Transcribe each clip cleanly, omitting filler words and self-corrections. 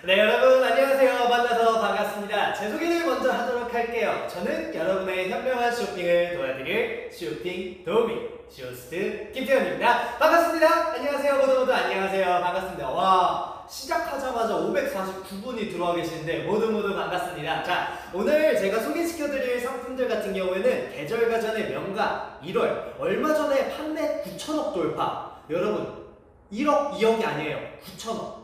네, 여러분 안녕하세요. 만나서 반갑습니다. 제 소개를 먼저 하도록 할게요. 저는 여러분의 현명한 쇼핑을 도와드릴 쇼핑 도우미 쇼스트 김태현입니다. 반갑습니다. 안녕하세요. 모두 안녕하세요. 반갑습니다. 와, 시작하자마자 549분이 들어와 계시는데 모두 반갑습니다. 자, 오늘 제가 소개시켜드릴 상품들 같은 경우에는 계절과 전의 명가 1월 얼마 전에 판매 9천억 돌파. 여러분 1억, 2억이 아니에요. 9천억.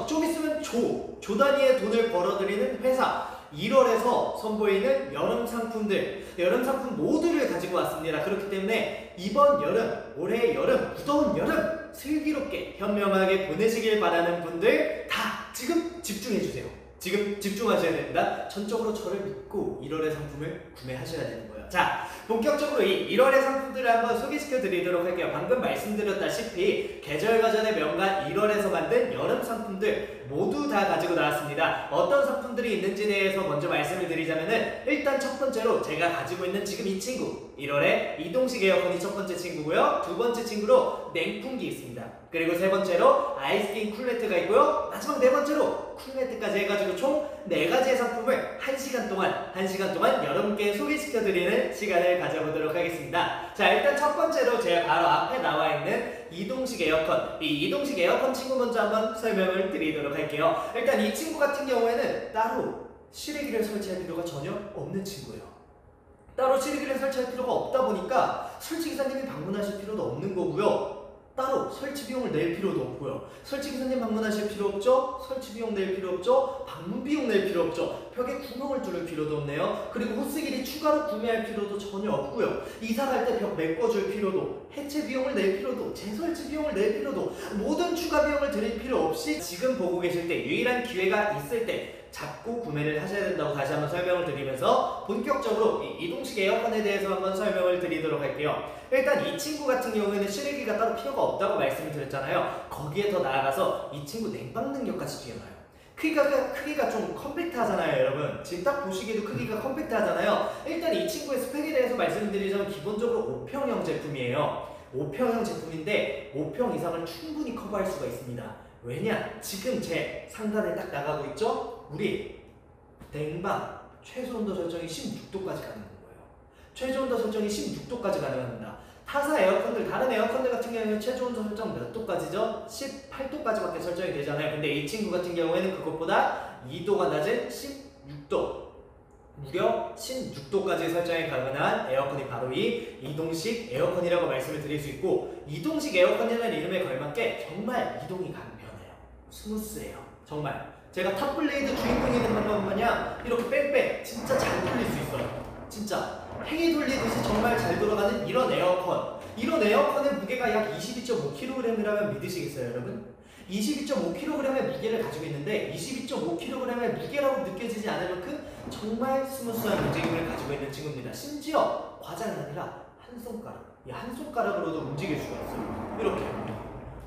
좀 있으면 조 단위의 돈을 벌어들이는 회사 1월에서 선보이는 여름 상품들, 여름 상품 모두를 가지고 왔습니다. 그렇기 때문에 이번 여름, 올해 여름, 무더운 여름 슬기롭게 현명하게 보내시길 바라는 분들 다 지금 집중해주세요. 지금 집중하셔야 됩니다. 전적으로 저를 믿고 1월의 상품을 구매하셔야 되는 거예요. 자, 본격적으로 이 1월의 상품들을 한번 소개시켜 드리도록 할게요. 방금 말씀드렸다시피 계절과 전의 명가 1월에서 만든 여름 상품들 모두 다 가지고 나왔습니다. 어떤 상품들이 있는지에 대해서 먼저 말씀을 드리자면은 일단 첫 번째로 제가 가지고 있는 지금 이 친구 1월에 이동식 에어컨이 첫 번째 친구고요. 두 번째 친구로 냉풍기 있습니다. 그리고 세 번째로 아이스킹 쿨레트가 있고요. 마지막 네 번째로 쿨레트까지 해가지고 총 4가지의 상품을 1시간 동안 여러분께 소개시켜드리는 시간을 가져보도록 하겠습니다. 자, 일단 첫 번째로 제가 바로 앞에 나와 있는 이동식 에어컨, 이 이동식 에어컨 친구 먼저 한번 설명을 드리도록 할게요. 일단 이 친구 같은 경우에는 따로 실외기를 설치할 필요가 전혀 없는 친구예요. 따로 실외기를 설치할 필요가 없다 보니까 설치기사님이 방문하실 필요도 없는 거고요. 따로 설치 비용을 낼 필요도 없고요. 설치기사님 방문하실 필요 없죠? 설치 비용 낼 필요 없죠? 방문 비용 낼 필요 없죠? 벽에 구멍을 뚫을 필요도 없네요. 그리고 호스기를 추가로 구매할 필요도 전혀 없고요. 이사 갈 때 벽 메꿔줄 필요도, 해체 비용을 낼 필요도, 재설치 비용을 낼 필요도, 모든 추가 비용을 드릴 필요 없이 지금 보고 계실 때 유일한 기회가 있을 때 잡고 구매를 하셔야 된다고 다시 한번 설명을 드리면서 본격적으로 이 이동식 에어컨에 대해서 한번 설명을 드리도록 할게요. 일단 이 친구 같은 경우에는 실외기가 따로 필요가 없다고 말씀을 드렸잖아요. 거기에 더 나아가서 이 친구 냉방 능력까지 뛰어나요. 크기가 좀 컴팩트하잖아요, 여러분. 지금 딱 보시기에도 크기가 컴팩트하잖아요. 일단 이 친구의 스펙에 대해서 말씀드리자면 기본적으로 5평형 제품이에요. 5평형 제품인데 5평 이상을 충분히 커버할 수가 있습니다. 왜냐? 지금 제 상단에 딱 나가고 있죠? 우리 냉방 최소 온도 설정이 16도까지 가능한 거예요. 최저 온도 설정이 16도까지 가능합니다. 타사 에어컨들, 다른 에어컨들 같은 경우에는 최저 온도 설정 몇 도까지죠? 18도까지밖에 설정이 되잖아요. 근데 이 친구 같은 경우에는 그것보다 2도가 낮은 16도, 무려 16도까지 설정이 가능한 에어컨이 바로 이 이동식 에어컨이라고 말씀을 드릴 수 있고, 이동식 에어컨이라는 이름에 걸맞게 정말 이동이 편해요. 스무스해요. 정말 제가 탑블레이드 주인공이 된 것만 마냥 이렇게 뺑뺑 진짜 잘 돌릴 수 있어요. 진짜 팽이 돌리듯이 정말 잘 돌아가는 이런 에어컨. 이런 에어컨의 무게가 약 22.5kg이라면 믿으시겠어요, 여러분? 22.5kg의 무게를 가지고 있는데 22.5kg의 무게라고 느껴지지 않을 만큼 정말 스무스한 움직임을 가지고 있는 친구입니다. 심지어 과장이 아니라 한 손가락, 이 한 손가락으로도 움직일 수가 있어요. 이렇게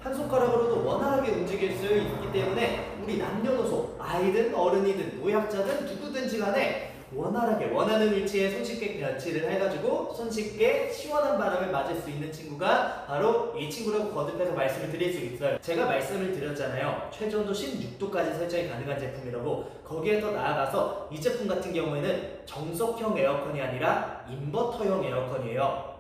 한 손가락으로도 원활하게 움직일 수 있기 때문에 우리 남녀노소, 아이든 어른이든 노약자든 누구든지 간에 원활하게 원하는 위치에 손쉽게 배치를 해가지고 손쉽게 시원한 바람을 맞을 수 있는 친구가 바로 이 친구라고 거듭해서 말씀을 드릴 수 있어요. 제가 말씀을 드렸잖아요. 최저온도 16도까지 설정이 가능한 제품이라고. 거기에 더 나아가서 이 제품 같은 경우에는 정석형 에어컨이 아니라 인버터형 에어컨이에요.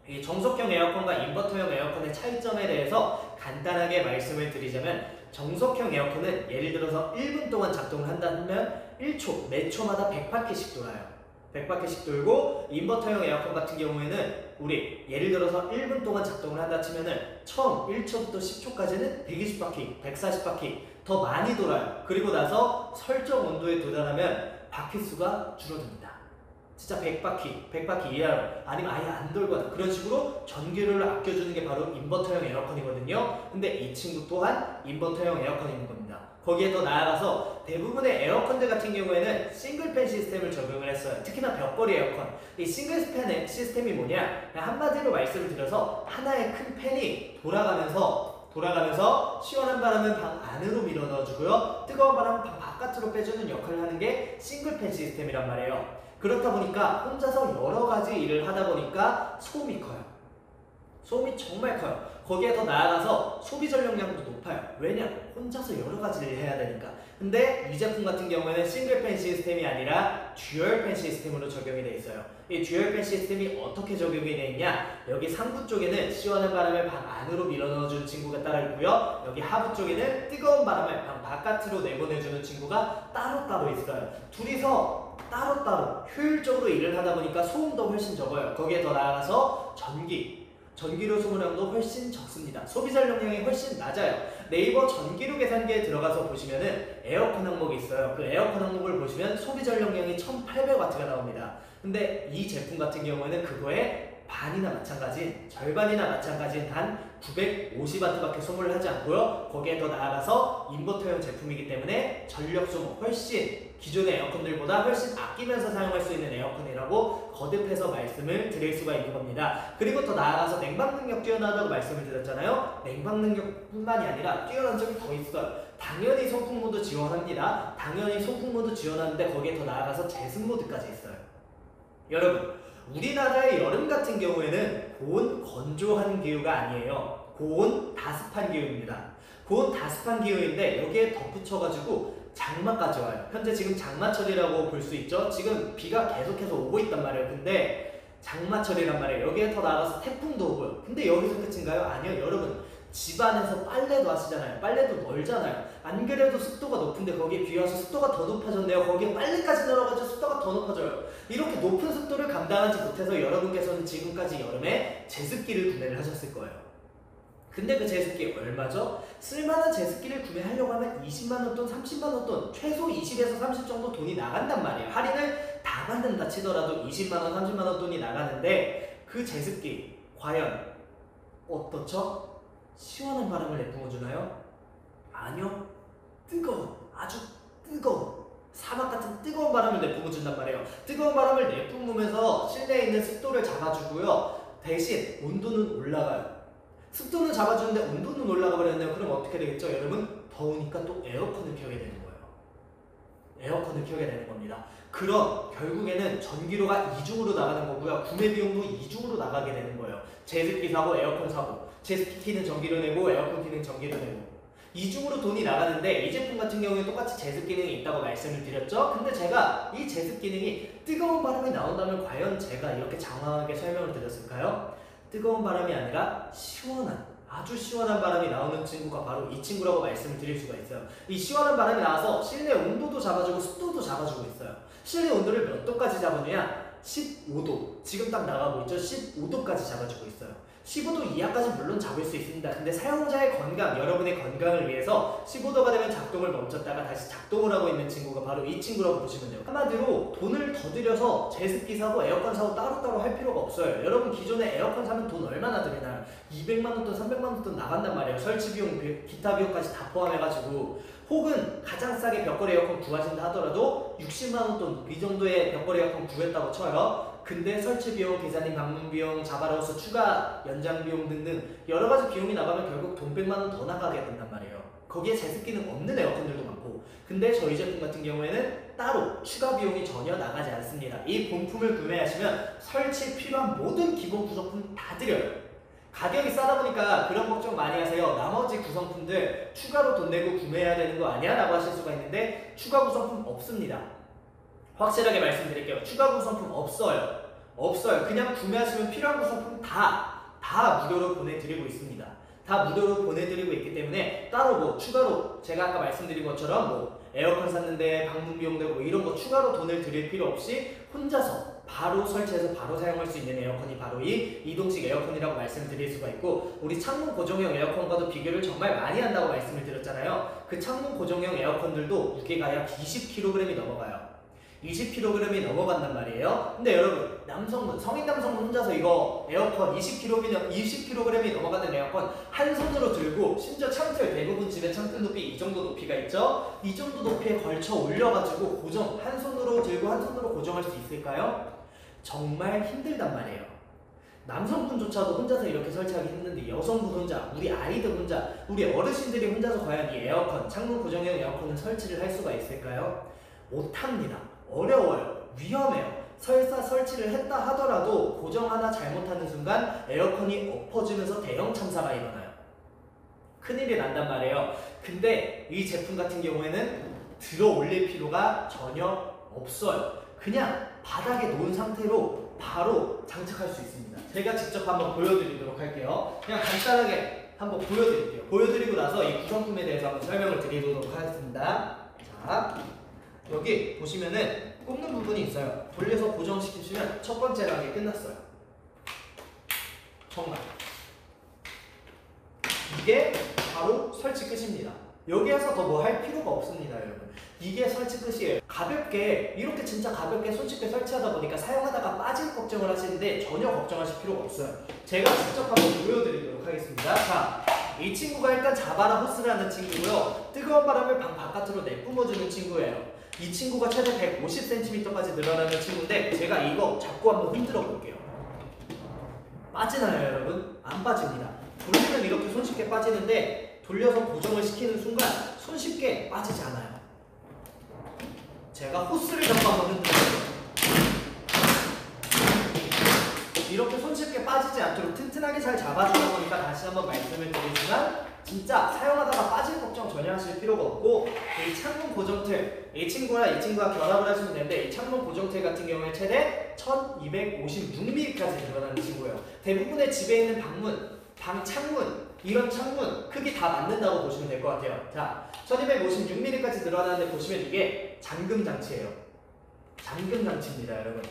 이 정석형 에어컨과 인버터형 에어컨의 차이점에 대해서 간단하게 말씀을 드리자면, 정석형 에어컨은 예를 들어서 1분 동안 작동을 한다면 1초, 매 초마다 100바퀴씩 돌아요. 100바퀴씩 돌고, 인버터형 에어컨 같은 경우에는 우리 예를 들어서 1분 동안 작동을 한다 치면은 처음 1초부터 10초까지는 120바퀴, 140바퀴 더 많이 돌아요. 그리고 나서 설정 온도에 도달하면 바퀴수가 줄어듭니다. 진짜 100바퀴 이하로, 아니면 아예 안 돌거나 그런 식으로 전기료를 아껴주는 게 바로 인버터형 에어컨이거든요. 근데 이 친구 또한 인버터형 에어컨인 겁니다. 거기에 더 나아가서 대부분의 에어컨들 같은 경우에는 싱글팬 시스템을 적용을 했어요. 특히나 벽걸이 에어컨. 이 싱글팬 시스템이 뭐냐? 한마디로 말씀을 드려서 하나의 큰 팬이 돌아가면서 시원한 바람은 방 안으로 밀어 넣어주고요. 뜨거운 바람은 방 바깥으로 빼주는 역할을 하는 게 싱글팬 시스템이란 말이에요. 그렇다 보니까 혼자서 여러 가지 일을 하다 보니까 소음이 커요. 소음이 정말 커요. 거기에 더 나아가서 소비 전력량도 높아요. 왜냐? 혼자서 여러 가지를 해야 되니까. 근데 이 제품 같은 경우에는 싱글 팬 시스템이 아니라 듀얼 팬 시스템으로 적용이 되어 있어요. 이 듀얼 팬 시스템이 어떻게 적용이 되어 있냐? 여기 상부 쪽에는 시원한 바람을 방 안으로 밀어넣어주는 친구가 따로 있고요. 여기 하부 쪽에는 뜨거운 바람을 방 바깥으로 내보내주는 친구가 따로따로 있어요. 둘이서 따로따로 효율적으로 일을 하다 보니까 소음도 훨씬 적어요. 거기에 더 나아가서 전기료 소모량도 훨씬 적습니다. 소비 전력량이 훨씬 낮아요. 네이버 전기료 계산기에 들어가서 보시면은 에어컨 항목이 있어요. 그 에어컨 항목을 보시면 소비 전력량이 1800W가 나옵니다. 근데 이 제품 같은 경우에는 그거에 반이나 마찬가지인, 절반이나 마찬가지인 단 950W밖에 소모를 하지 않고요. 거기에 더 나아가서 인버터형 제품이기 때문에 전력 소모 훨씬 기존의 에어컨들보다 훨씬 아끼면서 사용할 수 있는 에어컨이라고 거듭해서 말씀을 드릴 수가 있는 겁니다. 그리고 더 나아가서 냉방 능력 뛰어나다고 말씀을 드렸잖아요. 냉방 능력뿐만이 아니라 뛰어난 점이 더 있어요. 당연히 송풍 모드 지원합니다. 당연히 송풍 모드 지원하는데 거기에 더 나아가서 제습 모드까지 있어요. 여러분, 우리나라의 여름 같은 경우에는 고온 건조한 기후가 아니에요. 고온 다습한 기후입니다. 고온 다습한 기후인데 여기에 덧붙여가지고 장마까지 와요. 현재 지금 장마철이라고 볼 수 있죠. 지금 비가 계속해서 오고 있단 말이에요. 근데 장마철이란 말이에요. 여기에 더 나아가서 태풍도 오고요. 근데 여기서 끝인가요? 아니요. 여러분, 집안에서 빨래도 하시잖아요. 빨래도 널잖아요. 안 그래도 습도가 높은데 거기에 비 와서 습도가 더 높아졌네요. 거기에 빨래까지 널어가지고 습도가 더 높아져요. 이렇게 높은 습도를 감당하지 못해서 여러분께서는 지금까지 여름에 제습기를 구매를 하셨을 거예요. 근데 그 제습기 얼마죠? 쓸만한 제습기를 구매하려고 하면 20만원 돈, 30만원 돈, 최소 20에서 30 정도 돈이 나간단 말이에요. 할인을 다 받는다 치더라도 20만원, 30만원 돈이 나가는데 그 제습기 과연 어떻죠? 시원한 바람을 내뿜어주나요? 아니요. 뜨거운, 아주 뜨거운 사막 같은 뜨거운 바람을 내뿜어준단 말이에요. 뜨거운 바람을 내뿜으면서 실내에 있는 습도를 잡아주고요. 대신 온도는 올라가요. 습도는 잡아주는데 온도는 올라가 버렸네요. 그럼 어떻게 되겠죠? 여러분, 더우니까 또 에어컨을 켜게 되는 거예요. 에어컨을 켜게 되는 겁니다. 그럼 결국에는 전기료가 이중으로 나가는 거고요. 구매 비용도 이중으로 나가게 되는 거예요. 제습기 사고 에어컨 사고, 제습기 키는 전기료 내고 에어컨 키는 전기료 내고, 이중으로 돈이 나가는데 이 제품 같은 경우에 똑같이 제습 기능이 있다고 말씀을 드렸죠. 근데 제가 이 제습 기능이 뜨거운 바람이 나온다면 과연 제가 이렇게 장황하게 설명을 드렸을까요? 뜨거운 바람이 아니라 시원한, 아주 시원한 바람이 나오는 친구가 바로 이 친구라고 말씀을 드릴 수가 있어요. 이 시원한 바람이 나와서 실내 온도도 잡아주고 습도도 잡아주고 있어요. 실내 온도를 몇 도까지 잡아주냐? 15도. 지금 딱 나가고 있죠? 15도까지 잡아주고 있어요. 15도 이하까지 물론 잡을 수 있습니다. 근데 사용자의 건강, 여러분의 건강을 위해서 15도가 되면 작동을 멈췄다가 다시 작동을 하고 있는 친구가 바로 이 친구라고 보시면 돼요. 한마디로 돈을 더 들여서 제습기 사고 에어컨 사고 따로따로 할 필요가 없어요. 여러분 기존에 에어컨 사면 돈 얼마나 들이나요? 200만원 돈, 300만원 돈 나간단 말이에요. 설치 비용, 기타 비용까지 다 포함해가지고. 혹은 가장 싸게 벽걸이 에어컨 구하신다 하더라도 60만원 돈, 이 정도의 벽걸이 에어컨 구했다고 쳐요. 근데 설치 비용, 기사님 방문 비용, 자바라우스 추가 연장 비용 등등 여러 가지 비용이 나가면 결국 돈 100만원 더 나가게 된단 말이에요. 거기에 제습기는 없는 에어컨들도 많고. 근데 저희 제품 같은 경우에는 따로 추가 비용이 전혀 나가지 않습니다. 이 본품을 구매하시면 설치에 필요한 모든 기본 구성품 다 드려요. 가격이 싸다 보니까 그런 걱정 많이 하세요. 나머지 구성품들 추가로 돈 내고 구매해야 되는 거 아니야? 라고 하실 수가 있는데 추가 구성품 없습니다. 확실하게 말씀드릴게요. 추가 구성품 없어요. 없어요. 그냥 구매하시면 필요한 구성품 다 무료로 보내드리고 있습니다. 다 무료로 보내드리고 있기 때문에 따로 뭐 추가로 제가 아까 말씀드린 것처럼 뭐 에어컨 샀는데 방문 비용 내고 이런 거 추가로 돈을 드릴 필요 없이 혼자서 바로 설치해서 바로 사용할 수 있는 에어컨이 바로 이 이동식 에어컨이라고 말씀을 드릴 수가 있고, 우리 창문 고정형 에어컨과도 비교를 정말 많이 한다고 말씀을 드렸잖아요. 그 창문 고정형 에어컨들도 무게가 약 20kg이 넘어가요. 20kg이 넘어간단 말이에요. 근데 여러분, 남성분, 성인 남성분 혼자서 이거 에어컨 20kg이 넘어가는 에어컨 한 손으로 들고, 심지어 창틀, 대부분 집에 창틀 높이 이 정도 높이가 있죠? 이 정도 높이에 걸쳐 올려가지고 고정, 한 손으로 들고 한 손으로 고정할 수 있을까요? 정말 힘들단 말이에요. 남성분조차도 혼자서 이렇게 설치하기 힘든데 여성분 혼자, 우리 아이들 혼자, 우리 어르신들이 혼자서 과연 이 에어컨, 창문 고정형 에어컨을 설치를 할 수가 있을까요? 못합니다. 어려워요. 위험해요. 설사 설치를 했다 하더라도 고정 하나 잘못하는 순간 에어컨이 엎어지면서 대형 참사가 일어나요. 큰일이 난단 말이에요. 근데 이 제품 같은 경우에는 들어 올릴 필요가 전혀 없어요. 그냥 바닥에 놓은 상태로 바로 장착할 수 있습니다. 제가 직접 한번 보여드리도록 할게요. 그냥 간단하게 한번 보여드릴게요. 보여드리고 나서 이 구성품에 대해서 한번 설명을 드리도록 하겠습니다. 자, 여기 보시면은 꼽는 부분이 있어요. 돌려서 고정시키시면 첫 번째 락이 끝났어요. 정말 이게 바로 설치 끝입니다. 여기에서 더 뭐 할 필요가 없습니다, 여러분. 이게 설치 끝이에요. 가볍게, 이렇게 진짜 가볍게 손쉽게 설치하다 보니까 사용하다가 빠질 걱정을 하시는데 전혀 걱정하실 필요가 없어요. 제가 직접 한번 보여드리도록 하겠습니다. 자, 이 친구가 일단 자바라 호스라는 친구고요. 뜨거운 바람을 방 바깥으로 내뿜어주는 친구예요. 이 친구가 최대 150cm까지 늘어나는 친구인데 제가 이거 잡고 한번 흔들어 볼게요. 빠지나요, 여러분? 안 빠집니다. 돌리면 이렇게 손쉽게 빠지는데 돌려서 고정을 시키는 순간 손쉽게 빠지지 않아요. 제가 호스를 잡고 한번 흔들어볼게요. 이렇게 손쉽게 빠지지 않도록 튼튼하게 잘 잡아주다 보니까 다시 한번 말씀을 드리지만 진짜 사용하다가 빠질 걱정 전혀 하실 필요가 없고, 이 창문 고정틀, 이 친구와 결합을 하시면 되는데 이 창문 고정틀 같은 경우에 최대 1256mm까지 늘어나는 친구예요. 대부분의 집에 있는 방 창문, 이런 창문 크기 다 맞는다고 보시면 될 것 같아요. 자, 1256mm까지 늘어나는데 보시면 이게 잠금 장치예요. 잠금 장치입니다, 여러분.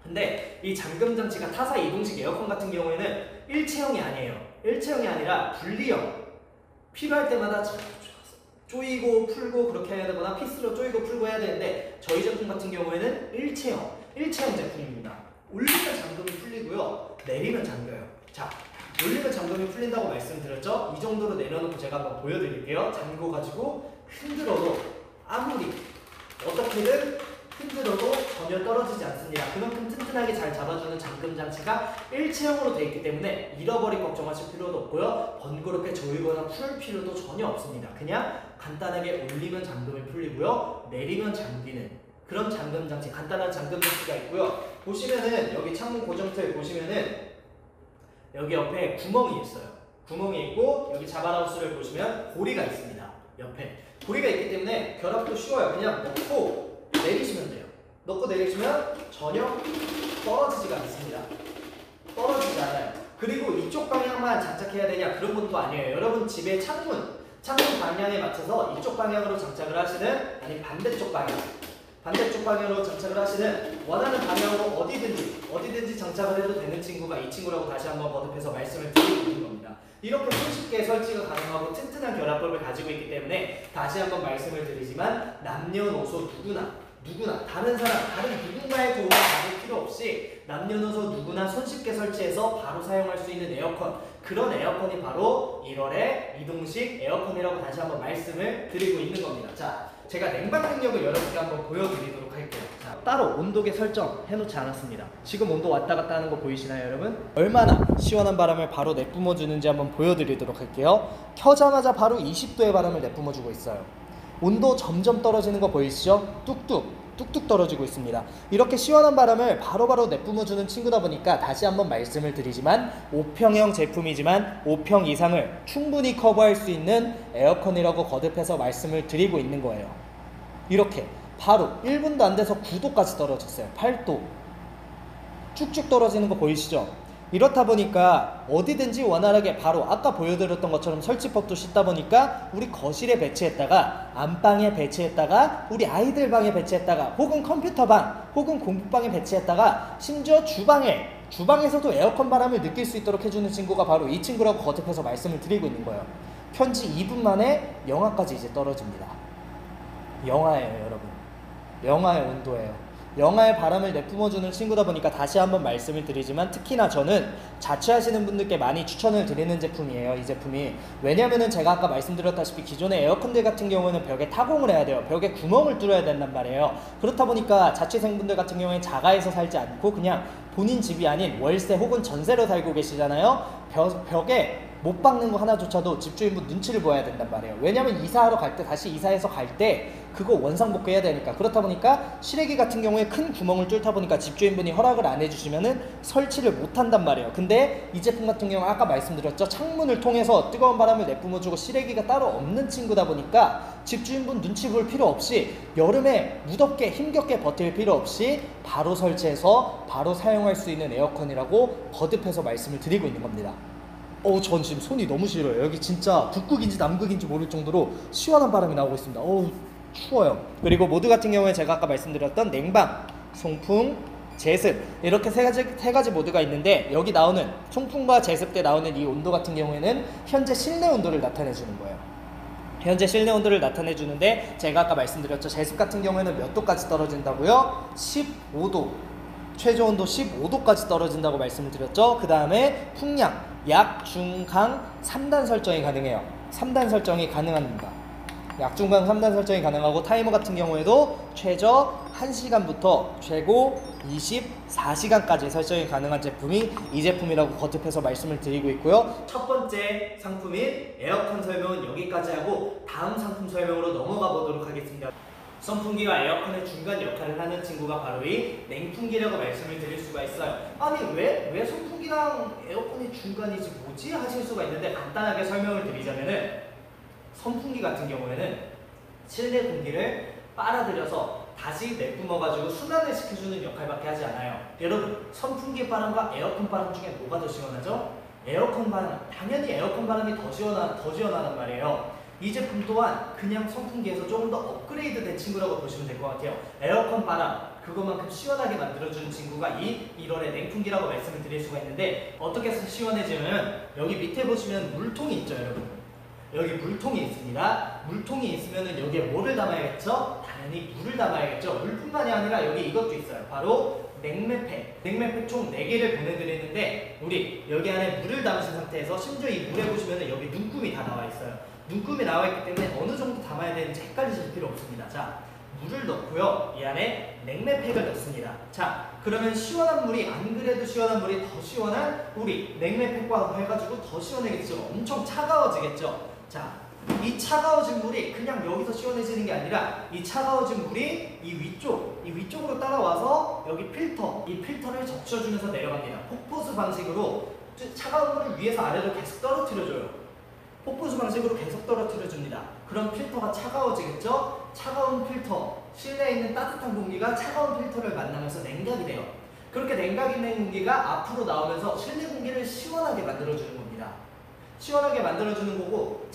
근데 이 잠금 장치가 타사 이동식 에어컨 같은 경우에는 일체형이 아니에요. 일체형이 아니라 분리형. 필요할 때마다 조이고 풀고 그렇게 해야 되거나 피스로 조이고 풀고 해야 되는데 저희 제품 같은 경우에는 일체형 제품입니다. 올리면 잠금이 풀리고요. 내리면 잠겨요. 자, 올리면 잠금이 풀린다고 말씀드렸죠? 이 정도로 내려놓고 제가 한번 보여드릴게요. 잠궈가지고 흔들어도 아무리 어떻게든 흔들어도 전혀 떨어지지 않습니다. 그만큼 튼튼하게 잘 잡아주는 잠금 장치가 일체형으로 되어 있기 때문에 잃어버릴 걱정하실 필요도 없고요. 번거롭게 조이거나 풀 필요도 전혀 없습니다. 그냥 간단하게 올리면 잠금이 풀리고요. 내리면 잠기는 그런 잠금 장치, 간단한 잠금 장치가 있고요. 보시면은 여기 창문 고정틀 보시면은 여기 옆에 구멍이 있어요. 구멍이 있고 여기 자바라우스를 보시면 고리가 있습니다. 옆에 고리가 있기 때문에 결합도 쉬워요. 그냥 넣고 내리시면 돼요. 넣고 내리시면 전혀 떨어지지가 않습니다. 떨어지지 않아요. 그리고 이쪽 방향만 장착해야 되냐 그런 것도 아니에요. 여러분 집에 창문 방향에 맞춰서 이쪽 방향으로 장착을 하시는, 아니 반대쪽 방향으로 장착을 하시는, 원하는 방향으로 어디든지 장착을 해도 되는 친구가 이 친구라고 다시 한번 거듭해서 말씀을 드리고 있는 겁니다. 이렇게 손쉽게 설치가 가능하고 튼튼한 결합법을 가지고 있기 때문에 다시 한번 말씀을 드리지만 남녀노소 누구나 다른 누군가의 도움을 받을 필요 없이 남녀노소 누구나 손쉽게 설치해서 바로 사용할 수 있는 에어컨, 그런 에어컨이 바로 1월의 이동식 에어컨이라고 다시 한번 말씀을 드리고 있는 겁니다. 자, 제가 냉방 능력을 여러분께 한번 보여드리도록 할게요. 자, 따로 온도계 설정 해놓지 않았습니다. 지금 온도 왔다 갔다 하는 거 보이시나요, 여러분? 얼마나 시원한 바람을 바로 내뿜어 주는지 한번 보여드리도록 할게요. 켜자마자 바로 20도의 바람을 내뿜어 주고 있어요. 온도 점점 떨어지는 거 보이시죠? 뚝뚝 떨어지고 있습니다. 이렇게 시원한 바람을 바로바로 내뿜어주는 친구다 보니까 다시 한번 말씀을 드리지만 5평형 제품이지만 5평 이상을 충분히 커버할 수 있는 에어컨이라고 거듭해서 말씀을 드리고 있는 거예요. 이렇게 바로 1분도 안 돼서 9도까지 떨어졌어요. 8도 쭉쭉 떨어지는 거 보이시죠? 이렇다 보니까 어디든지 원활하게 바로 아까 보여드렸던 것처럼 설치법도 쉽다 보니까 우리 거실에 배치했다가 안방에 배치했다가 우리 아이들 방에 배치했다가 혹은 컴퓨터 방 혹은 공부방에 배치했다가 심지어 주방에서도 에어컨 바람을 느낄 수 있도록 해주는 친구가 바로 이 친구라고 거듭해서 말씀을 드리고 있는 거예요. 편지 2분 만에 영하까지 이제 떨어집니다. 영하예요, 여러분. 영하의 온도예요. 영하의 바람을 내뿜어주는 친구다 보니까 다시 한번 말씀을 드리지만 특히나 저는 자취하시는 분들께 많이 추천을 드리는 제품이에요. 이 제품이. 왜냐면은 제가 아까 말씀드렸다시피 기존의 에어컨들 같은 경우에는 벽에 타공을 해야 돼요. 벽에 구멍을 뚫어야 된단 말이에요. 그렇다 보니까 자취생분들 같은 경우에는 자가에서 살지 않고 그냥 본인 집이 아닌 월세 혹은 전세로 살고 계시잖아요. 벽에 못 박는 거 하나조차도 집주인분 눈치를 보아야 된단 말이에요. 왜냐면 이사하러 갈 때, 다시 이사해서 갈 때 그거 원상복구해야 되니까. 그렇다 보니까 실외기 같은 경우에 큰 구멍을 뚫다 보니까 집주인분이 허락을 안 해주시면은 설치를 못 한단 말이에요. 근데 이 제품 같은 경우 아까 말씀드렸죠, 창문을 통해서 뜨거운 바람을 내뿜어주고 실외기가 따로 없는 친구다 보니까 집주인분 눈치 볼 필요 없이 여름에 무덥게 힘겹게 버틸 필요 없이 바로 설치해서 바로 사용할 수 있는 에어컨이라고 거듭해서 말씀을 드리고 있는 겁니다. 전 지금 손이 너무 시려요. 여기 진짜 북극인지 남극인지 모를 정도로 시원한 바람이 나오고 있습니다. 추워요. 그리고 모드 같은 경우에 제가 아까 말씀드렸던 냉방, 송풍, 제습, 이렇게 세 가지 모드가 있는데, 여기 나오는 송풍과 제습 때 나오는 이 온도 같은 경우에는 현재 실내 온도를 나타내 주는 거예요. 현재 실내 온도를 나타내 주는데, 제가 아까 말씀드렸죠, 제습 같은 경우에는 몇 도까지 떨어진다고요? 15도, 최저 온도 15도까지 떨어진다고 말씀을 드렸죠. 그 다음에 풍량, 약, 중, 강 3단 설정이 가능해요. 3단 설정이 가능합니다. 약, 중, 강 3단 설정이 가능하고, 타이머 같은 경우에도 최저 1시간부터 최고 24시간까지 설정이 가능한 제품이 이 제품이라고 거듭해서 말씀을 드리고 있고요. 첫 번째 상품인 에어컨 설명은 여기까지 하고 다음 상품 설명으로 넘어가 보도록 하겠습니다. 선풍기와 에어컨의 중간 역할을 하는 친구가 바로 이 냉풍기라고 말씀을 드릴 수가 있어요. 아니 왜 선풍기랑 에어컨이 중간이지 뭐지? 하실 수가 있는데, 간단하게 설명을 드리자면은, 선풍기 같은 경우에는 실내 공기를 빨아들여서 다시 내뿜어가지고 순환을 시켜주는 역할밖에 하지 않아요. 여러분, 선풍기 바람과 에어컨 바람 중에 뭐가 더 시원하죠? 에어컨 바람. 당연히 에어컨 바람이 더 시원하단 말이에요. 이 제품 또한 그냥 선풍기에서 조금 더 업그레이드 된 친구라고 보시면 될 것 같아요. 에어컨 바람, 그것만큼 시원하게 만들어주는 친구가 이 1월의 냉풍기라고 말씀을 드릴 수가 있는데, 어떻게 해서 시원해지면, 여기 밑에 보시면 물통이 있죠, 여러분. 여기 물통이 있습니다. 물통이 있으면 여기에 뭐를 담아야겠죠? 당연히 물을 담아야겠죠. 물뿐만이 아니라 여기 이것도 있어요. 바로 냉매팩. 냉매팩 총 4개를 보내드리는데, 우리 여기 안에 물을 담으신 상태에서, 심지어 이 물에 보시면 여기 눈금이 다 나와 있어요. 눈금이 나와 있기 때문에 어느 정도 담아야 되는지 헷갈리실 필요 없습니다. 자, 물을 넣고요, 이 안에 냉매팩을 넣습니다. 자, 그러면 시원한 물이, 안 그래도 시원한 물이 더 시원한 우리 냉매팩과 해가지고 더 시원해지겠죠. 엄청 차가워지겠죠. 자, 이 차가워진 물이 그냥 여기서 시원해지는 게 아니라, 이 차가워진 물이 이 위쪽으로 따라와서 여기 이 필터를 적셔주면서 내려갑니다. 폭포수 방식으로 차가운 물을 위에서 아래로 계속 떨어뜨려줘요. 폭포수 방식으로 계속 떨어뜨려줍니다. 그럼 필터가 차가워지겠죠? 차가운 필터, 실내에 있는 따뜻한 공기가 차가운 필터를 만나면서 냉각이 돼요. 그렇게 냉각이 된 공기가 앞으로 나오면서 실내 공기를 시원하게 만들어주는 겁니다. 시원하게 만들어주는 거고,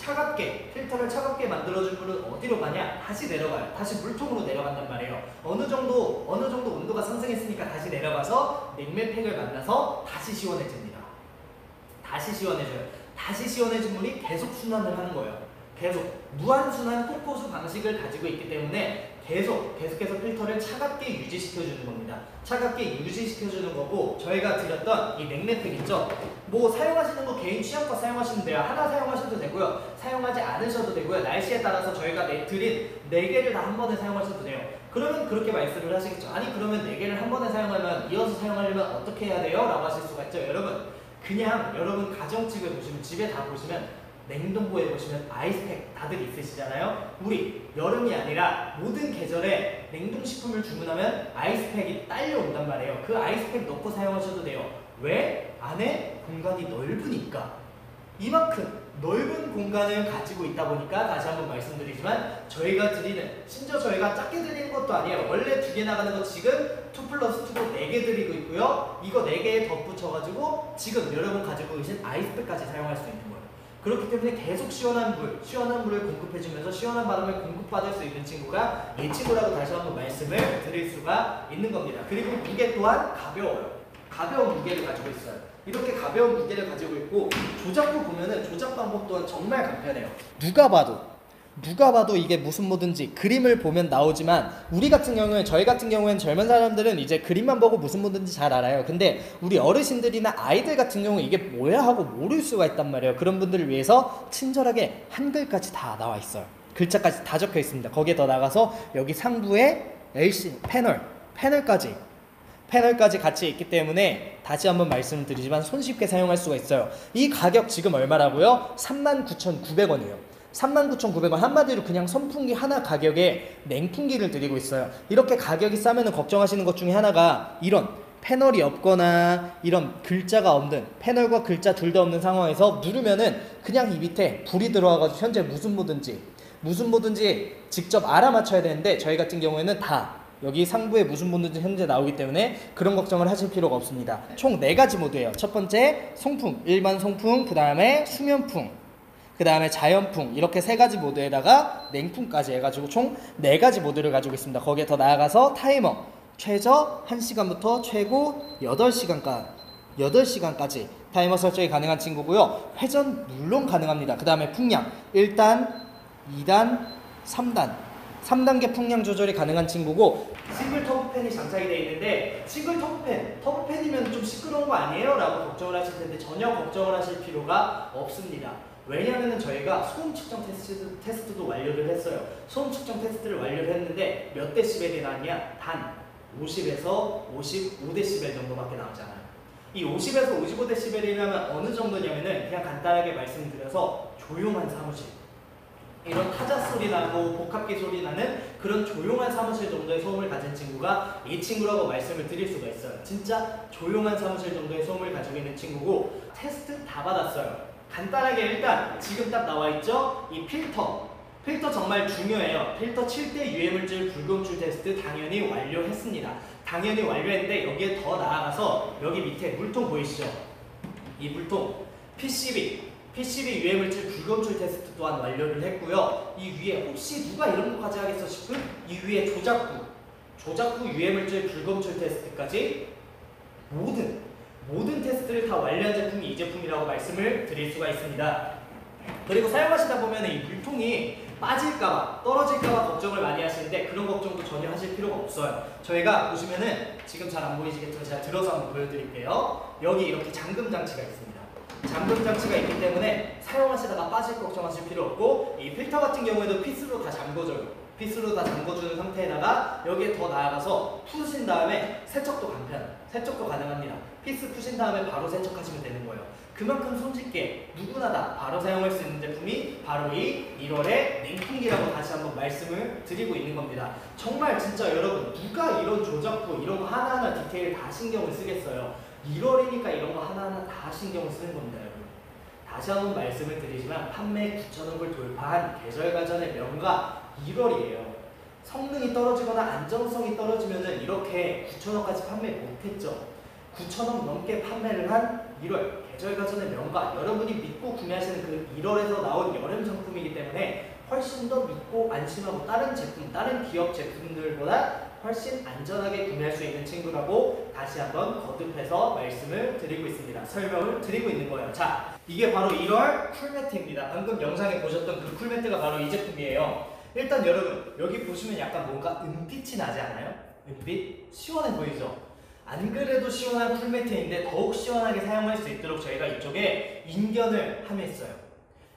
필터를 차갑게 만들어준 물은 어디로 가냐? 다시 내려가요. 다시 물통으로 내려간단 말이에요. 어느 정도 온도가 상승했으니까 다시 내려가서 냉매팩을 만나서 다시 시원해집니다. 다시 시원해져요. 다시 시원해진 물이 계속 순환을 하는 거예요. 계속 무한순환 폭포수 방식을 가지고 있기 때문에 계속해서 필터를 차갑게 유지시켜주는 겁니다. 차갑게 유지시켜주는 거고, 저희가 드렸던 이 냉매팩 있죠? 뭐 사용하시는 거 개인 취향껏 사용하시면 돼요. 하나 사용하셔도 되고요, 사용하지 않으셔도 되고요, 날씨에 따라서 저희가 드린 4개를 다 한 번에 사용하셔도 돼요. 그러면 그렇게 말씀을 하시겠죠. 아니 그러면 4개를 한 번에 사용하면, 이어서 사용하려면 어떻게 해야 돼요? 라고 하실 수가 있죠. 여러분 가정집에 보시면, 집에 다 보시면 냉동고에 보시면 아이스팩 다들 있으시잖아요. 우리 여름이 아니라 모든 계절에 냉동식품을 주문하면 아이스팩이 딸려온단 말이에요. 그 아이스팩 넣고 사용하셔도 돼요. 왜? 안에 공간이 넓으니까. 이만큼 넓은 공간을 가지고 있다 보니까, 다시 한번 말씀드리지만, 심지어 저희가 작게 드리는 것도 아니에요. 원래 2개 나가는 거 지금 2+2로 4개 드리고 있고요, 이거 4개에 덧붙여가지고 지금 여러분 가지고 계신 아이스팩까지 사용할 수 있는 거예요. 그렇기 때문에 계속 시원한 물을 공급해주면서 시원한 바람을 공급받을 수 있는 친구가 이 친구라고 다시 한번 말씀을 드릴 수가 있는 겁니다. 그리고 무게 또한 가벼워요. 가벼운 무게를 가지고 있어요. 이렇게 가벼운 무게를 가지고 있고, 조작도 보면은 조작 방법 또한 정말 간편해요. 누가 봐도 이게 무슨 모든지 그림을 보면 나오지만, 저희 같은 경우에는 젊은 사람들은 이제 그림만 보고 무슨 모든지 잘 알아요. 근데 우리 어르신들이나 아이들 같은 경우 이게 뭐야 하고 모를 수가 있단 말이에요. 그런 분들을 위해서 친절하게 한글까지 다 나와 있어요. 글자까지 다 적혀 있습니다. 거기에 더 나가서 여기 상부에 LCD 패널까지 패널까지 같이 있기 때문에 다시 한번 말씀을 드리지만 손쉽게 사용할 수가 있어요. 이 가격 지금 얼마라고요? 39,900원이에요. 39,900원. 한마디로 그냥 선풍기 하나 가격에 냉풍기를 드리고 있어요. 이렇게 가격이 싸면 걱정하시는 것 중에 하나가 이런 패널이 없거나 이런 글자가 없는, 패널과 글자 둘 다 없는 상황에서 누르면은 그냥 이 밑에 불이 들어와가지고 현재 무슨 모든지 직접 알아맞혀야 되는데, 저희 같은 경우에는 다 여기 상부에 무슨 모든지 현재 나오기 때문에 그런 걱정을 하실 필요가 없습니다. 총 4가지 모드예요. 첫 번째 송풍, 일반 송풍, 그 다음에 수면풍, 그 다음에 자연풍, 이렇게 3가지 모드에다가 냉풍까지 해가지고 총 4가지 모드를 가지고 있습니다. 거기에 더 나아가서 타이머, 최저 1시간부터 최고 8시간까지 타이머 설정이 가능한 친구고요. 회전 물론 가능합니다. 그 다음에 풍량 1단, 2단, 3단계 풍량 조절이 가능한 친구고, 싱글 터보팬이 장착이 되어 있는데, 싱글 터보팬이면 좀 시끄러운 거 아니에요? 라고 걱정을 하실 텐데 전혀 걱정을 하실 필요가 없습니다. 왜냐하면 저희가 소음 측정 테스트도 완료를 했어요. 소음 측정 테스트를 완료를 했는데 몇 데시벨이 나왔냐? 단 50에서 55데시벨 정도밖에 나오지 않아요. 이 50에서 55데시벨이면 어느 정도냐면은 그냥 간단하게 말씀드려서 조용한 사무실, 이런 타자 소리 나고 복합기 소리 나는 그런 조용한 사무실 정도의 소음을 가진 친구가 이 친구라고 말씀을 드릴 수가 있어요. 진짜 조용한 사무실 정도의 소음을 가지고 있는 친구고, 테스트 다 받았어요. 간단하게 일단 지금 딱 나와 있죠? 이 필터 정말 중요해요. 필터 칠 때 유해물질 불검출 테스트 당연히 완료했습니다. 당연히 완료했는데 여기에 더 나아가서 여기 밑에 물통 보이시죠? 이 물통 PCB 유해물질 불검출 테스트 또한 완료를 했고요. 이 위에 혹시 누가 이런 것까지 하겠어 싶은 이 위에 조작부 유해물질 불검출 테스트까지 모든 테스트를 다 완료한 제품이 이 제품이라고 말씀을 드릴 수가 있습니다. 그리고 사용하시다 보면 이 물통이 빠질까봐, 떨어질까봐 걱정을 많이 하시는데 그런 걱정도 전혀 하실 필요가 없어요. 저희가 보시면은 지금 잘 안 보이시겠지만 제가 들어서 한번 보여드릴게요. 여기 이렇게 잠금 장치가 있습니다. 잠금 장치가 있기 때문에 사용하시다가 빠질 걱정하실 필요 없고, 이 필터 같은 경우에도 피스로 다 잠궈줘요. 피스로 다 잠궈주는 상태에다가 여기에 더 나아가서 푸신 다음에 세척도 가능합니다. 피스 푸신 다음에 바로 세척하시면 되는 거예요. 그만큼 손쉽게 누구나 다 바로 사용할 수 있는 제품이 바로 이 1월의 냉풍기라고 다시 한번 말씀을 드리고 있는 겁니다. 정말 진짜 여러분, 누가 이런 조작부 이런 거 하나하나 디테일 다 신경을 쓰겠어요. 1월이니까 이런 거 하나하나 다 신경을 쓰는 겁니다, 여러분. 다시 한번 말씀을 드리지만 판매 9,000억을 돌파한 계절가전의 명가 1월이에요. 성능이 떨어지거나 안정성이 떨어지면은 이렇게 9,000원까지 판매 못했죠. 9,000원 넘게 판매를 한 1월 계절가전의 명가, 여러분이 믿고 구매하시는 그 1월에서 나온 여름 상품이기 때문에 훨씬 더 믿고 안심하고 다른 기업 제품들보다 훨씬 안전하게 구매할 수 있는 친구라고 다시 한번 거듭해서 말씀을 드리고 있습니다. 설명을 드리고 있는 거예요. 자, 이게 바로 1월 쿨매트입니다. 방금 영상에 보셨던 그 쿨매트가 바로 이 제품이에요. 일단 여러분, 여기 보시면 약간 뭔가 은빛이 나지 않아요? 은빛? 시원해 보이죠? 안 그래도 시원한 쿨매트인데 더욱 시원하게 사용할 수 있도록 저희가 이쪽에 인견을 함했어요.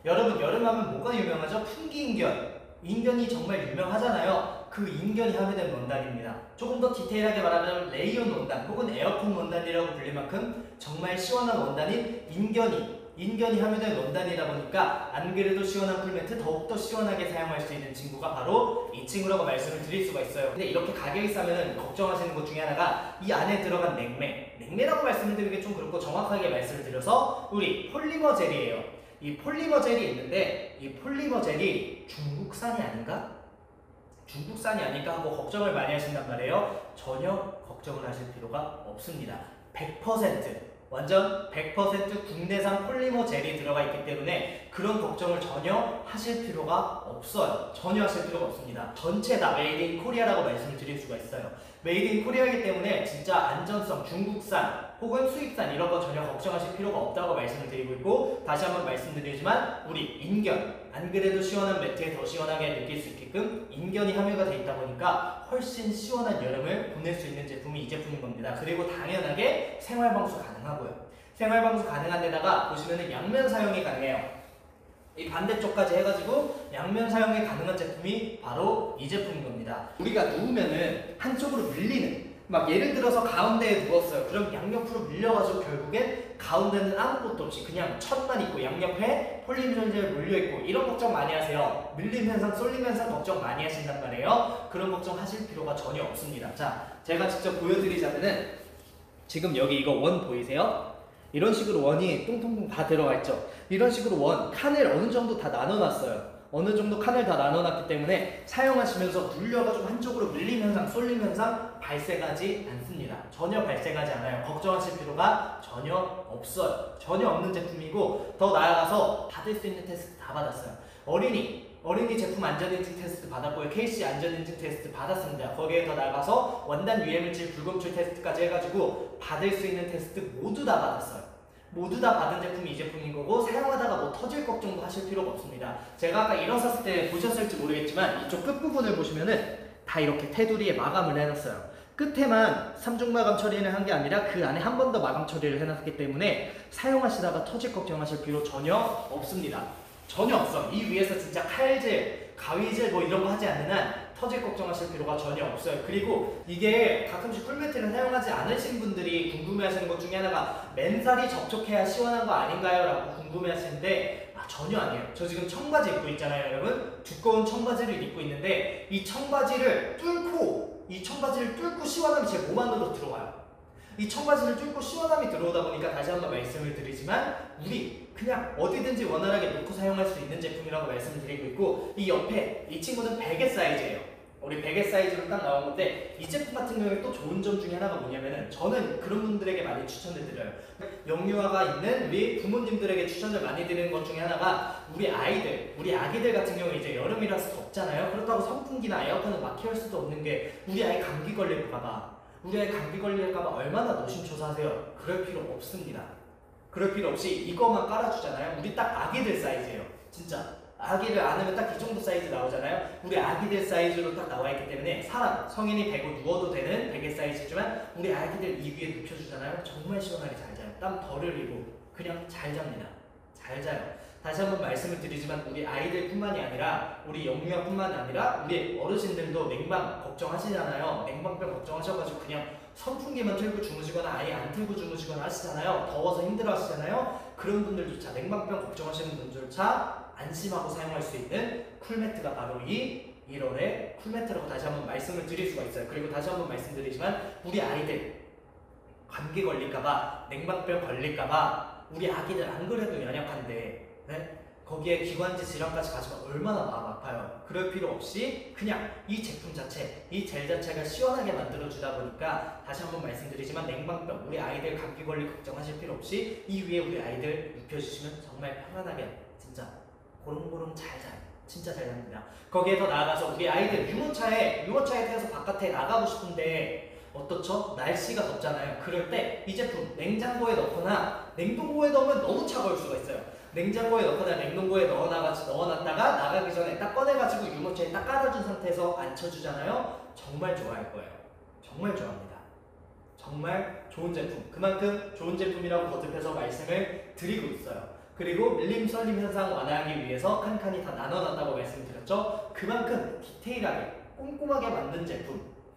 여러분, 여름하면 뭐가 유명하죠? 풍기인견. 인견이 정말 유명하잖아요. 그 인견이 함유된 원단입니다. 조금 더 디테일하게 말하면 레이온 원단 혹은 에어컨 원단이라고 불릴 만큼 정말 시원한 원단인 인견이 함유된 원단이다 보니까 안 그래도 시원한 쿨매트 더욱더 시원하게 사용할 수 있는 친구가 바로 이 친구라고 말씀을 드릴 수가 있어요. 근데 이렇게 가격이 싸면 걱정하시는 것 중에 하나가 이 안에 들어간 냉매라고 말씀을 드리기 좀 그렇고, 정확하게 말씀을 드려서 우리 폴리머 젤이에요. 이 폴리머 젤이 있는데 이 폴리머 젤이 중국산이 아닌가 하고 걱정을 많이 하신단 말이에요. 전혀 걱정을 하실 필요가 없습니다. 100% 완전 100% 국내산 폴리머 젤이 들어가 있기 때문에 그런 걱정을 전혀 하실 필요가 없어요. 전혀 하실 필요가 없습니다. 전체 다 메이드 인 코리아라고 말씀을 드릴 수가 있어요. 메이드 인 코리아이기 때문에 진짜 안전성, 중국산 혹은 수입산 이런 거 전혀 걱정하실 필요가 없다고 말씀을 드리고 있고, 다시 한번 말씀드리지만 우리 인견, 안 그래도 시원한 매트에 더 시원하게 느낄 수 있게끔 인견이 함유가 되어 있다 보니까 훨씬 시원한 여름을 보낼 수 있는 제품이 이 제품인 겁니다. 그리고 당연하게 생활방수 가능하고요. 생활방수 가능한 데다가 보시면은 양면 사용이 가능해요. 이 반대쪽까지 해가지고 양면 사용이 가능한 제품이 바로 이 제품인 겁니다. 우리가 누우면은 한쪽으로 밀리는 막 예를 들어서 가운데에 누웠어요. 그럼 양옆으로 밀려가지고 결국엔 가운데는 아무것도 없이 그냥 천만 있고 양옆에 폴리존젤 몰려있고 이런 걱정 많이 하세요. 밀림 현상, 쏠림 현상 걱정 많이 하신단 말이에요. 그런 걱정 하실 필요가 전혀 없습니다. 자, 제가 직접 보여드리자면은 지금 여기 이거 원 보이세요? 이런 식으로 원이 뚱뚱뚱 다 들어가 있죠. 이런 식으로 원, 칸을 어느 정도 다 나눠놨어요. 어느 정도 칸을 다 나눠놨기 때문에 사용하시면서 눌려가지고 한쪽으로 밀림 현상, 쏠림 현상 발생하지 않습니다. 전혀 발생하지 않아요. 걱정하실 필요가 전혀 없어요. 전혀 없는 제품이고 더 나아가서 받을 수 있는 테스트 다 받았어요. 어린이 제품 안전인증 테스트 받았고요. KC 안전인증 테스트 받았습니다. 거기에 더 나아가서 원단 유해물질 불검출 테스트까지 해가지고 받을 수 있는 테스트 모두 다 받았어요. 모두 다 받은 제품이 이 제품인 거고 사용하다가 뭐 터질 걱정도 하실 필요가 없습니다. 제가 아까 일어섰을 때 보셨을지 모르겠지만 이쪽 끝부분을 보시면은 다 이렇게 테두리에 마감을 해놨어요. 끝에만 3중 마감 처리를 한 게 아니라 그 안에 한 번 더 마감 처리를 해놨기 때문에 사용하시다가 터질 걱정하실 필요 전혀 없습니다. 전혀 없어. 이 위에서 진짜 칼질, 가위질 뭐 이런 거 하지 않는 한 터질 걱정하실 필요가 전혀 없어요. 그리고 이게 가끔씩 쿨매트를 사용하지 않으신 분들이 궁금해하시는 것 중에 하나가 맨살이 접촉해야 시원한 거 아닌가요? 라고 궁금해하시는데 전혀 아니에요. 저 지금 청바지 입고 있잖아요, 여러분. 두꺼운 청바지를 입고 있는데 이 청바지를 뚫고 시원함이 제 몸 안으로 들어와요. 이 청바지를 뚫고 시원함이 들어오다 보니까 다시 한번 말씀을 드리지만 우리 그냥 어디든지 원활하게 놓고 사용할 수 있는 제품이라고 말씀드리고 있고 이 옆에 이 친구는 베개 사이즈예요. 우리 베개 사이즈로 딱 나온 건데 이 제품 같은 경우에 또 좋은 점 중에 하나가 뭐냐면은 저는 그런 분들에게 많이 추천을 드려요. 영유아가 있는 우리 부모님들에게 추천을 많이 드리는 것 중에 하나가 우리 아기들 같은 경우에 이제 여름이라서 덥잖아요. 그렇다고 선풍기나 에어컨을 막 켤 수도 없는 게 우리 아이 감기 걸릴까봐 얼마나 노심초사하세요? 그럴 필요 없습니다. 그럴 필요 없이 이거만 깔아주잖아요. 우리 딱 아기들 사이즈예요. 진짜 아기를 안으면 딱 이 정도 사이즈 나오잖아요. 우리 아기들 사이즈로 딱 나와있기 때문에 성인이 베고 누워도 되는 베개 사이즈지만 우리 아기들 이 위에 눕혀주잖아요. 정말 시원하게 잘 자요. 땀 덜 흘리고 그냥 잘 잡니다. 잘 자요. 다시 한번 말씀을 드리지만 우리 아이들뿐만이 아니라 우리 영유아뿐만이 아니라 우리 어르신들도 냉방 걱정하시잖아요. 냉방병 걱정하셔가지고 그냥 선풍기만 틀고 주무시거나 아예 안 틀고 주무시거나 하시잖아요. 더워서 힘들어 하시잖아요. 그런 분들조차 냉방병 걱정하시는 분들조차 안심하고 사용할 수 있는 쿨매트가 바로 이 1월의 쿨매트라고 다시 한번 말씀을 드릴 수가 있어요. 그리고 다시 한번 말씀드리지만 우리 아이들 감기 걸릴까봐 냉방병 걸릴까봐 우리 아기들 안 그래도 연약한데 네? 거기에 기관지 질환까지 가지고 얼마나 마음 아파요. 그럴 필요 없이 그냥 이 제품 자체, 이 젤 자체가 시원하게 만들어주다 보니까 다시 한번 말씀드리지만 냉방병, 우리 아이들 감기 걸릴 걱정하실 필요 없이 이 위에 우리 아이들 눕혀주시면 정말 편안하게 진짜 고롱고롱 잘 자요. 진짜 잘 잡니다. 거기에 더 나아가서 우리 아이들 유모차에 태워서 바깥에 나가고 싶은데 어떻죠? 날씨가 덥잖아요. 그럴 때 이 제품 냉장고에 넣거나 냉동고에 넣으면 너무 차가울 수가 있어요. 냉장고에 넣거나 냉동고에 넣어놨다가 나가기 전에 딱 꺼내가지고 유모차에 딱 깔아준 상태에서 앉혀주잖아요. 정말 좋아할 거예요. 정말 좋아합니다. 정말 좋은 제품. 그만큼 좋은 제품이라고 거듭해서 말씀을 드리고 있어요. 그리고 밀림 썰림 현상 완화하기 위해서 칸칸이 다 나눠놨다고 말씀드렸죠. 그만큼 디테일하게 꼼꼼하게 만든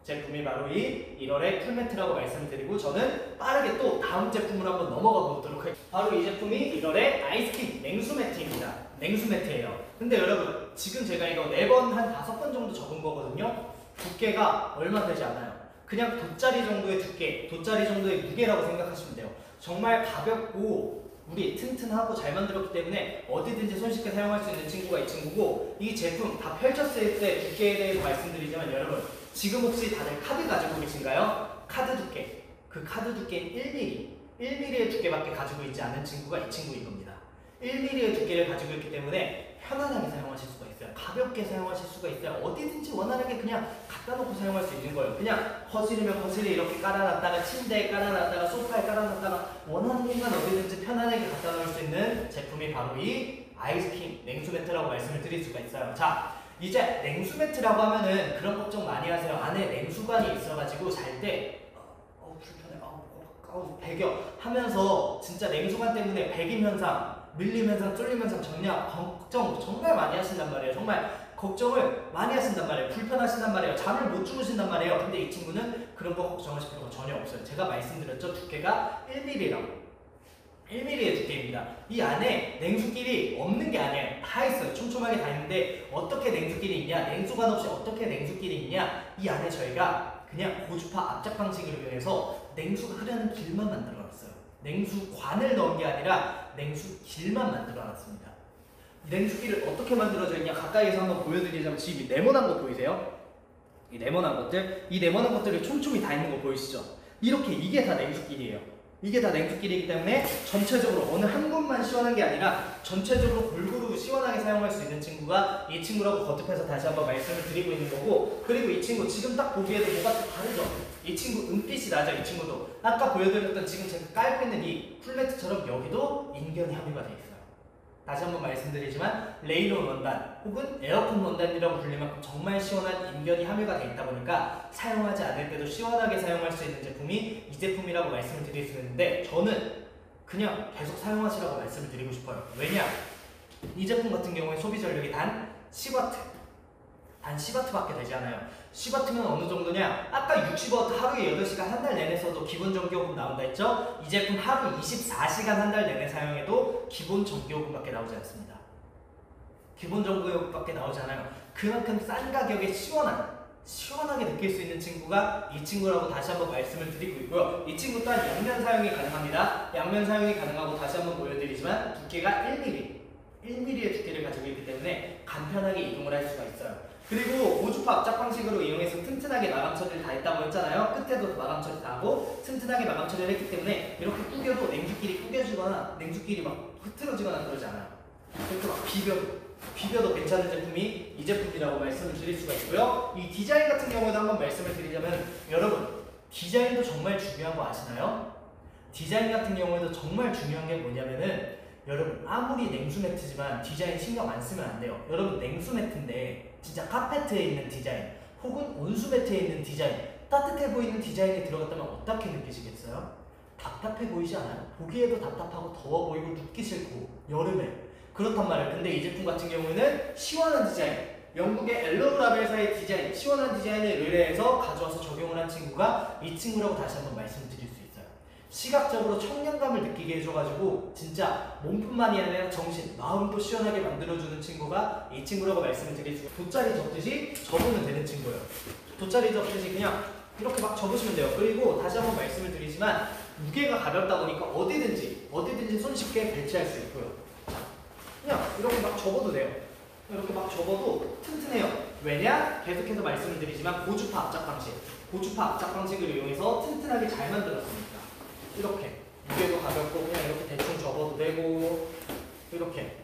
제품이 바로 이 1월의 쿨매트라고 말씀드리고 저는 빠르게 또 다음 제품으로 한번 넘어가 보도록 할게요. 바로 이 제품이 1월의 아이스킨 냉수 매트입니다. 냉수 매트예요. 근데 여러분 지금 제가 이거 4번 한 5번 정도 적은 거거든요. 두께가 얼마 되지 않아요. 그냥 돗자리 정도의 두께, 돗자리 정도의 무게라고 생각하시면 돼요. 정말 가볍고 우리 튼튼하고 잘 만들었기 때문에 어디든지 손쉽게 사용할 수 있는 친구가 이 친구고 이 제품 다 펼쳤을 때 두께에 대해서 말씀드리지만 여러분 지금 혹시 다들 카드 가지고 계신가요? 카드 두께, 그 카드 두께는 1mm의 두께밖에 가지고 있지 않은 친구가 이 친구인 겁니다. 1mm의 두께를 가지고 있기 때문에 편안하게 사용하실 수가 있어요. 가볍게 사용하실 수가 있어요. 어디든지 원활하게 그냥 갖다 놓고 사용할 수 있는 거예요. 그냥 거실이면 거실에 이렇게 깔아놨다가 침대에 깔아놨다가 소파에 깔아놨다가 원하는 공간 어디든지 편안하게 갖다 놓을 수 있는 제품이 바로 이 아이스킨 냉수 매트라고 말씀을 드릴 수가 있어요. 자, 이제 냉수 매트라고 하면은 그런 걱정 많이 하세요. 안에 냉수관이 있어가지고 잘 때 불편해, 배겨 하면서 진짜 냉수관 때문에 배김 현상, 밀림 현상, 쫄림 현상 걱정 정말 많이 하신단 말이에요. 정말 걱정을 많이 하신단 말이에요. 불편하신단 말이에요. 잠을 못 주무신단 말이에요. 근데 이 친구는 그런 거 걱정하실 필요가 전혀 없어요. 제가 말씀드렸죠. 두께가 1mm라고. 1mm의 두께입니다. 이 안에 냉수끼리 없는 게 아니에요. 다 있어요. 촘촘하게 다 있는데 어떻게 냉수끼리 있냐? 냉수관 없이 어떻게 냉수끼리 있냐? 이 안에 저희가 그냥 고주파 압착 방식으로 이용해서 냉수가 흐르는 길만 만들어놨어요. 냉수관을 넣은 게 아니라 냉수길만 만들어놨습니다. 냉수기를 어떻게 만들어져 있냐 가까이서 한번 보여드리자면 지금 이 네모난 거 보이세요? 이 네모난 것들, 이 네모난 것들이 촘촘히 다 있는 거 보이시죠? 이렇게 이게 다 냉수길이에요. 이게 다 냉수길이기 때문에 전체적으로 어느 한 곳만 시원한 게 아니라 전체적으로 골고루 시원하게 사용할 수 있는 친구가 이 친구라고 거듭해서 다시 한번 말씀을 드리고 있는 거고, 그리고 이 친구 지금 딱 보기에도 뭐가 다르죠? 이 친구 은빛이 나죠? 이 친구도 아까 보여드렸던 지금 제가 깔고 있는 이 풀매트처럼 여기도 인견이 함유가 돼 있어요. 다시 한번 말씀드리지만 레이론 원단 혹은 에어컨 원단이라고 불릴 만큼 정말 시원한 인견이 함유가 되어 있다 보니까 사용하지 않을 때도 시원하게 사용할 수 있는 제품이 이 제품이라고 말씀을 드릴 수 있는데, 저는 그냥 계속 사용하시라고 말씀을 드리고 싶어요. 왜냐? 이 제품 같은 경우에 소비 전력이 단 10W, 단 10W밖에 되지 않아요. 10W면 어느 정도냐? 아까 60W 하루에 8시간 한 달 내내 써도 기본 전기요금 나온다 했죠? 이 제품 하루 24시간 한 달 내내 사용해도 기본 전기요금밖에 나오지 않습니다. 기본 전기요금밖에 나오지 않아요. 그만큼 싼 가격에 시원하게 느낄 수 있는 친구가 이 친구라고 다시 한번 말씀을 드리고 있고요. 이 친구 또한 양면 사용이 가능합니다. 양면 사용이 가능하고 다시 한번 보여드리지만 두께가 1mm의 두께를 가지고 있기 때문에 간편하게 이동을 할 수가 있어요. 그리고 고주파 압착 방식으로 이용해서 튼튼하게 마감 처리를 다 했다고 했잖아요. 끝에도 마감 처리 다 하고 튼튼하게 마감 처리를 했기 때문에 이렇게 구겨도 냉수끼리 구겨지거나 냉수끼리 막 흐트러지거나 그러지 않아요. 이렇게 막 비벼도 괜찮은 제품이 이 제품이라고 말씀을 드릴 수가 있고요. 이 디자인 같은 경우에도 한번 말씀을 드리자면, 여러분 디자인도 정말 중요한 거 아시나요? 디자인 같은 경우에도 정말 중요한 게 뭐냐면은, 여러분 아무리 냉수 매트지만 디자인 신경 안 쓰면 안 돼요. 여러분 냉수 매트인데 진짜 카페트에 있는 디자인 혹은 온수 매트에 있는 디자인, 따뜻해 보이는 디자인이 들어갔다면 어떻게 느끼시겠어요? 답답해 보이지 않아요? 보기에도 답답하고 더워 보이고 눕기 싫고 여름에 그렇단 말이에요. 근데 이 제품 같은 경우에는 시원한 디자인, 영국의 엘러브라벨사의 디자인, 시원한 디자인을 의뢰해서 가져와서 적용을 한 친구가 이 친구라고 다시 한번 말씀드릴 수 있어요. 시각적으로 청량감을 느끼게 해줘가지고 진짜 몸뿐만이 아니라 정신, 마음도 시원하게 만들어주는 친구가 이 친구라고 말씀을 드릴 수 있어요. 돗자리 접듯이 접으면 되는 친구예요. 돗자리 접듯이 그냥 이렇게 막 접으시면 돼요. 그리고 다시 한번 말씀을 드리지만 무게가 가볍다 보니까 어디든지 손쉽게 배치할 수 있고요. 그냥 이렇게 막 접어도 돼요. 이렇게 막 접어도 튼튼해요. 왜냐? 계속해서 말씀을 드리지만 고주파 압착 방식을 이용해서 튼튼하게 잘 만들었습니다. 이렇게 무게도 가볍고 그냥 이렇게 대충 접어도 되고, 이렇게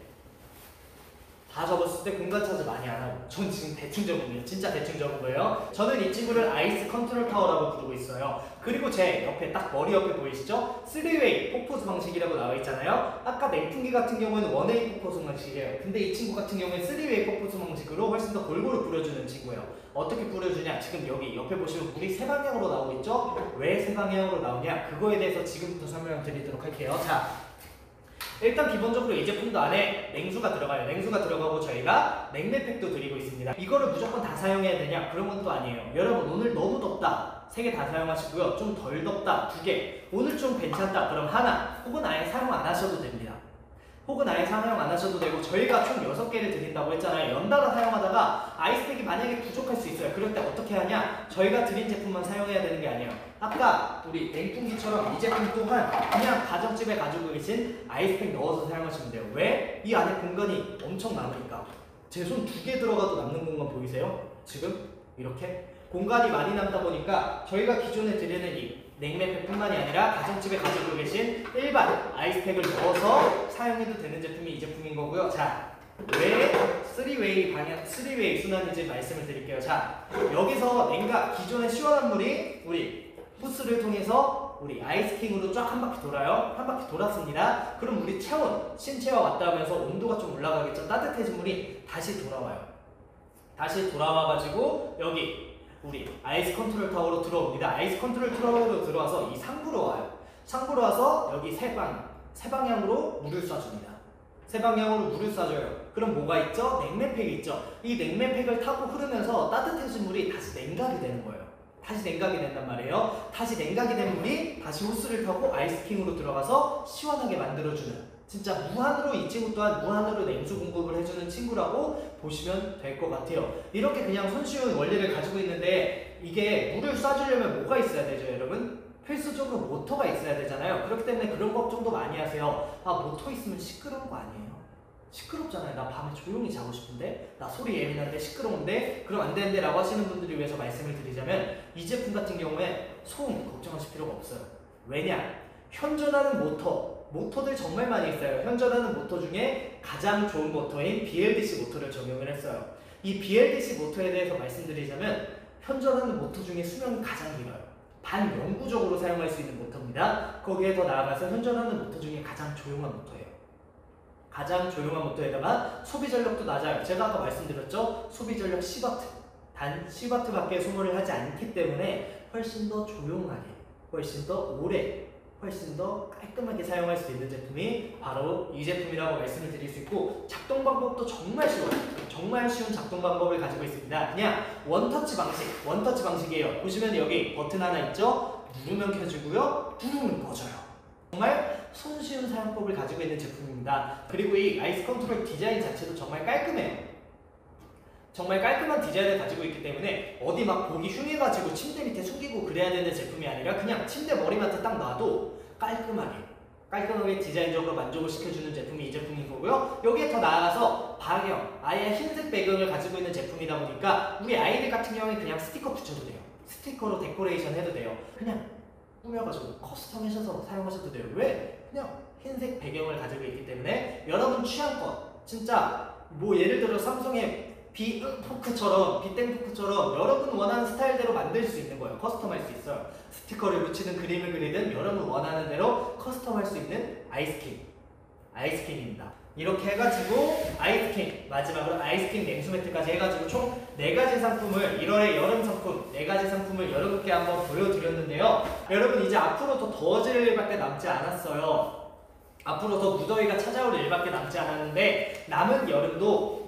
다 접었을 때 공간 차지 많이 안 하고. 전 지금 대충 접은 거예요. 진짜 대충 접은 거예요. 저는 이 친구를 아이스 컨트롤 타워라고 부르고 있어요. 그리고 제 옆에 딱 머리 옆에 보이시죠? 3웨이 폭포수 방식이라고 나와 있잖아요. 아까 냉풍기 같은 경우에는 원웨이 폭포수 방식이에요. 근데 이 친구 같은 경우에는 3웨이 폭포수 방식으로 훨씬 더 골고루 뿌려주는 친구예요. 어떻게 뿌려주냐? 지금 여기 옆에 보시면 물이 세 방향으로 나오고 있죠? 왜 세 방향으로 나오냐? 그거에 대해서 지금부터 설명을 드리도록 할게요. 자, 일단 기본적으로 이 제품도 안에 냉수가 들어가요. 냉수가 들어가고 저희가 냉매팩도 드리고 있습니다. 이거를 무조건 다 사용해야 되냐? 그런 건 또 아니에요. 여러분 오늘 너무 덥다, 3개 다 사용하시고요. 좀 덜 덥다, 2개. 오늘 좀 괜찮다, 그럼 하나. 혹은 아예 사용 안 하셔도 됩니다. 혹은 아예 사용 안 하셔도 되고, 저희가 총 6개를 드린다고 했잖아요. 연달아 사용하다가 아이스팩이 만약에 부족할 수 있어요. 그럴 때 어떻게 하냐? 저희가 드린 제품만 사용해야 되는 게 아니에요. 아까 우리 냉풍기처럼 이 제품 또한 그냥 가정집에 가지고 계신 아이스팩 넣어서 사용하시면 돼요. 왜? 이 안에 공간이 엄청 남으니까. 제 손 2개 들어가도 남는 공간 보이세요? 지금 이렇게 공간이 많이 남다 보니까 저희가 기존에 드리는 이 냉매팩뿐만이 아니라 가정집에 가지고 계신 일반 아이스팩을 넣어서 사용해도 되는 제품이 이 제품인 거고요. 자, 왜 3웨이 순환인지 말씀을 드릴게요. 자, 여기서 기존의 시원한 물이 우리 호스를 통해서 우리 아이스킹으로 쫙 한 바퀴 돌아요. 한 바퀴 돌았습니다. 그럼 우리 체온, 신체와 왔다 하면서 온도가 좀 올라가겠죠. 따뜻해진 물이 다시 돌아와요. 다시 돌아와가지고 여기 우리 아이스 컨트롤 타워로 들어옵니다. 아이스 컨트롤 타워로 들어와서 이 상부로 와요. 상부로 와서 여기 세 방향으로 물을 쏴줍니다. 세 방향으로 물을 쏴줘요. 그럼 뭐가 있죠? 냉매팩이 있죠. 이 냉매팩을 타고 흐르면서 따뜻해진 물이 다시 냉각이 되는 거예요. 다시 냉각이 된단 말이에요. 다시 냉각이 된 물이 다시 호스를 타고 아이스킹으로 들어가서 시원하게 만들어주는, 진짜 무한으로 이 친구 또한 무한으로 냉수 공급을 해주는 친구라고 보시면 될 것 같아요. 이렇게 그냥 손쉬운 원리를 가지고 있는데, 이게 물을 쏴주려면 뭐가 있어야 되죠, 여러분? 필수적으로 모터가 있어야 되잖아요. 그렇기 때문에 그런 걱정도 많이 하세요. 아, 모터 있으면 시끄러운 거 아니에요? 시끄럽잖아요. 나 밤에 조용히 자고 싶은데, 나 소리 예민한데 시끄러운데, 그럼 안 되는데 라고 하시는 분들을 위해서 말씀을 드리자면, 이 제품 같은 경우에 소음 걱정하실 필요가 없어요. 왜냐? 현존하는 모터들 정말 많이 있어요. 현존하는 모터 중에 가장 좋은 모터인 BLDC 모터를 적용을 했어요. 이 BLDC 모터에 대해서 말씀드리자면, 현존하는 모터 중에 수명이 가장 길어요. 반영구적으로 사용할 수 있는 모터입니다. 거기에 더 나아가서 현존하는 모터 중에 가장 조용한 모터예요. 가장 조용한 모터에다가 소비 전력도 낮아요. 제가 아까 말씀드렸죠? 소비 전력 10W, 단 10W밖에 소모를 하지 않기 때문에 훨씬 더 조용하게, 훨씬 더 오래, 훨씬 더 깔끔하게 사용할 수 있는 제품이 바로 이 제품이라고 말씀을 드릴 수 있고, 작동 방법도 정말 쉬워요. 정말 쉬운 작동 방법을 가지고 있습니다. 그냥 원터치 방식이에요. 보시면 여기 버튼 하나 있죠? 누르면 켜지고요, 누르면 꺼져요. 정말 손쉬운 사용법을 가지고 있는 제품입니다. 그리고 이 아이스 컨트롤 디자인 자체도 정말 깔끔해요. 정말 깔끔한 디자인을 가지고 있기 때문에 어디 막 보기 흉해가지고 침대 밑에 숨기고 그래야 되는 제품이 아니라, 그냥 침대 머리맡에 딱 놔도 깔끔하게 디자인적으로 만족을 시켜주는 제품이 이 제품인 거고요. 여기에 더 나아가서 배경, 아예 흰색 배경을 가지고 있는 제품이다 보니까 우리 아이들 같은 경우에 그냥 스티커 붙여도 돼요. 스티커로 데코레이션 해도 돼요. 그냥 꾸며가지고 커스텀하셔서 사용하셔도 돼요. 왜? 그냥 흰색 배경을 가지고 있기 때문에 여러분 취향껏, 진짜 뭐 예를 들어 삼성의 빗땡포크처럼 여러분 원하는 스타일대로 만들 수 있는 거예요. 커스텀할 수 있어요. 스티커를 붙이든 그림을 그리든 여러분 원하는 대로 커스텀할 수 있는 아이스킹입니다. 이렇게 해가지고 아이스킹, 마지막으로 아이스킹 냉수 매트까지 해가지고 총 4가지 상품을, 1월의 여름 상품 4가지 상품을 여러분께 한번 보여드렸는데요. 여러분 이제 앞으로 더 더워질 일밖에 남지 않았어요. 앞으로 더 무더위가 찾아올 일밖에 남지 않았는데, 남은 여름도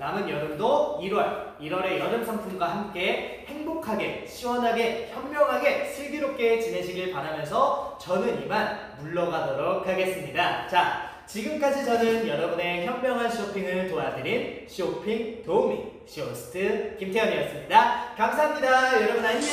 1월의 여름 상품과 함께 행복하게, 시원하게, 현명하게, 슬기롭게 지내시길 바라면서 저는 이만 물러가도록 하겠습니다. 자, 지금까지 저는 여러분의 현명한 쇼핑을 도와드린 쇼핑 도우미 쇼호스트 김태현이었습니다. 감사합니다. 여러분 안녕.